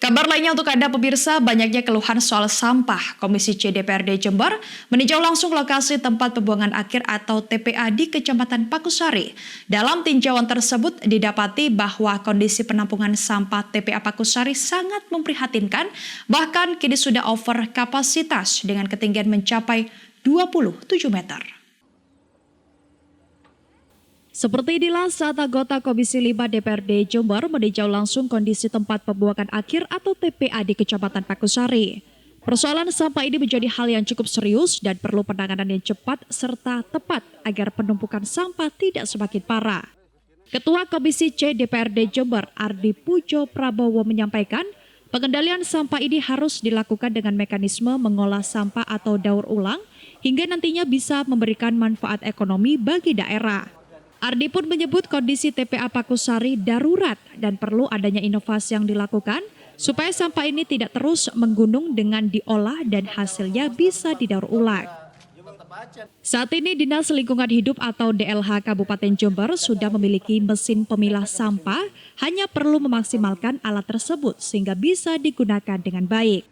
Kabar lainnya untuk Anda pemirsa, banyaknya keluhan soal sampah. Komisi C DPRD Jember meninjau langsung lokasi tempat pembuangan akhir atau TPA di Kecamatan Pakusari. Dalam tinjauan tersebut didapati bahwa kondisi penampungan sampah TPA Pakusari sangat memprihatinkan, bahkan kini sudah over kapasitas dengan ketinggian mencapai 27 meter. Seperti inilah saat anggota Komisi 5 DPRD Jember meninjau langsung kondisi tempat pembuangan akhir atau TPA di Kecamatan Pakusari. Persoalan sampah ini menjadi hal yang cukup serius dan perlu penanganan yang cepat serta tepat agar penumpukan sampah tidak semakin parah. Ketua Komisi C DPRD Jember Ardi Pujo Prabowo menyampaikan, pengendalian sampah ini harus dilakukan dengan mekanisme mengolah sampah atau daur ulang hingga nantinya bisa memberikan manfaat ekonomi bagi daerah. Ardi pun menyebut kondisi TPA Pakusari darurat dan perlu adanya inovasi yang dilakukan supaya sampah ini tidak terus menggunung dengan diolah dan hasilnya bisa didaur ulang. Saat ini Dinas Lingkungan Hidup atau DLH Kabupaten Jember sudah memiliki mesin pemilah sampah, hanya perlu memaksimalkan alat tersebut sehingga bisa digunakan dengan baik.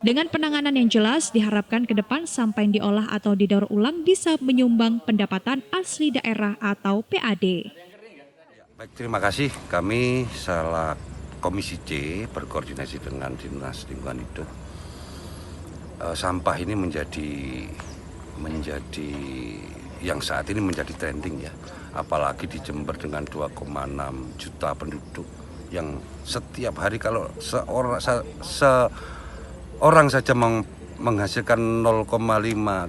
Dengan penanganan yang jelas, diharapkan ke depan sampah yang diolah atau didaur ulang bisa menyumbang pendapatan asli daerah atau PAD. Baik, terima kasih. Kami selaku Komisi C berkoordinasi dengan Dinas Lingkungan Hidup. Sampah ini menjadi yang saat ini menjadi trending ya. Apalagi di Jember dengan 2,6 juta penduduk yang setiap hari kalau orang saja menghasilkan 0,5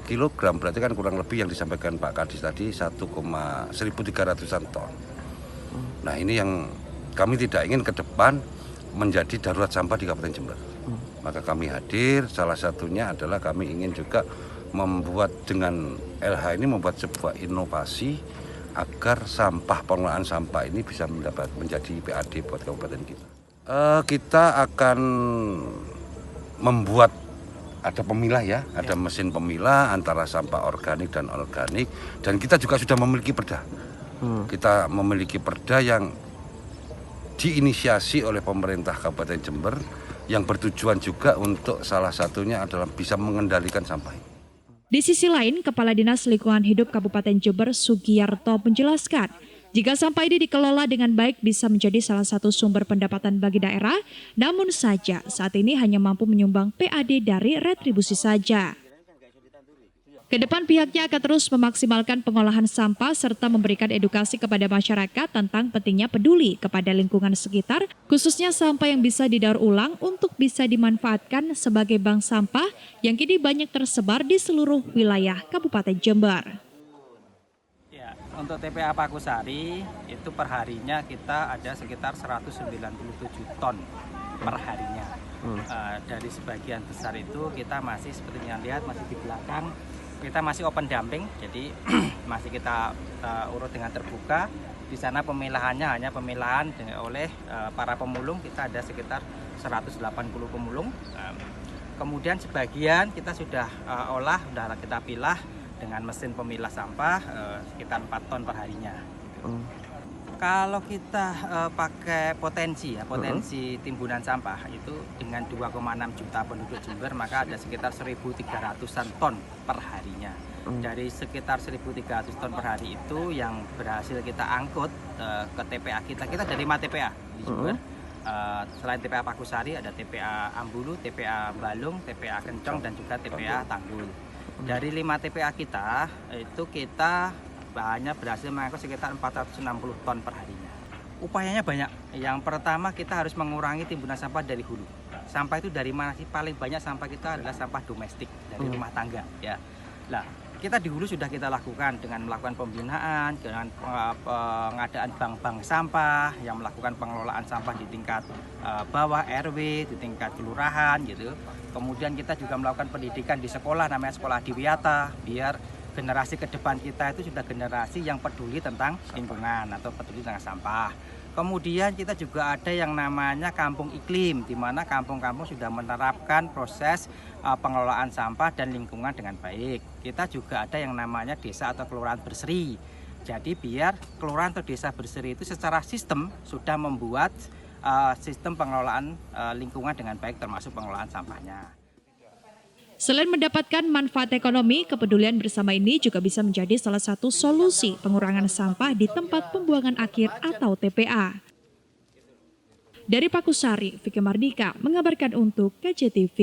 kilogram, berarti kan kurang lebih yang disampaikan Pak Kadis tadi 1,1300-an ton. Nah, ini yang kami tidak ingin ke depan menjadi darurat sampah di Kabupaten Jember. Maka kami hadir, salah satunya adalah kami ingin juga membuat dengan LH ini membuat sebuah inovasi agar pengelolaan sampah ini bisa menjadi PAD buat kabupaten kita. Kita akan membuat ada pemilah ya, ada mesin pemilah antara sampah organik dan anorganik, dan kita juga sudah memiliki perda. Kita memiliki perda yang diinisiasi oleh pemerintah Kabupaten Jember yang bertujuan juga untuk salah satunya adalah bisa mengendalikan sampah. Di sisi lain, Kepala Dinas Lingkungan Hidup Kabupaten Jember Sugiyarto menjelaskan, jika sampah ini dikelola dengan baik bisa menjadi salah satu sumber pendapatan bagi daerah, namun saja saat ini hanya mampu menyumbang PAD dari retribusi saja. Kedepan pihaknya akan terus memaksimalkan pengolahan sampah serta memberikan edukasi kepada masyarakat tentang pentingnya peduli kepada lingkungan sekitar, khususnya sampah yang bisa didaur ulang untuk bisa dimanfaatkan sebagai bank sampah yang kini banyak tersebar di seluruh wilayah Kabupaten Jember. Untuk TPA Pakusari itu perharinya kita ada sekitar 197 ton perharinya. Dari sebagian besar itu kita masih seperti yang lihat masih di belakang, kita masih open dumping, jadi masih kita urut dengan terbuka. Di sana pemilahannya hanya pemilahan oleh para pemulung, kita ada sekitar 180 pemulung. Kemudian sebagian kita sudah olah, sudah kita pilah dengan mesin pemilah sampah sekitar 4 ton perharinya. Kalau kita pakai potensi timbunan sampah itu dengan 2,6 juta penduduk Jember, maka ada sekitar 1.300-an ton perharinya. Dari sekitar 1.300 ton per hari itu yang berhasil kita angkut ke TPA kita ada 5 TPA di Jember. Selain TPA Pakusari ada TPA Ambulu, TPA Balung, TPA Kencong dan juga TPA Tanggul. Dari 5 TPA kita, itu kita hanya berhasil mengangkut sekitar 460 ton per harinya. Upayanya banyak. Yang pertama kita harus mengurangi timbunan sampah dari hulu. Sampah itu dari mana sih? Paling banyak sampah kita adalah sampah domestik dari rumah tangga. Ya. Nah, kita di hulu sudah kita lakukan dengan melakukan pembinaan, dengan pengadaan bank-bank sampah, yang melakukan pengelolaan sampah di tingkat bawah RW, di tingkat kelurahan gitu. Kemudian kita juga melakukan pendidikan di sekolah, namanya sekolah Adiwiyata, biar generasi ke depan kita itu sudah generasi yang peduli tentang lingkungan atau peduli tentang sampah. Kemudian kita juga ada yang namanya kampung iklim, di mana kampung-kampung sudah menerapkan proses pengelolaan sampah dan lingkungan dengan baik. Kita juga ada yang namanya desa atau kelurahan berseri. Jadi biar kelurahan atau desa berseri itu secara sistem sudah membuat sistem pengelolaan lingkungan dengan baik termasuk pengelolaan sampahnya. Selain mendapatkan manfaat ekonomi, kepedulian bersama ini juga bisa menjadi salah satu solusi pengurangan sampah di tempat pembuangan akhir atau TPA. Dari Pakusari, Vicky Mardika mengabarkan untuk KCTV.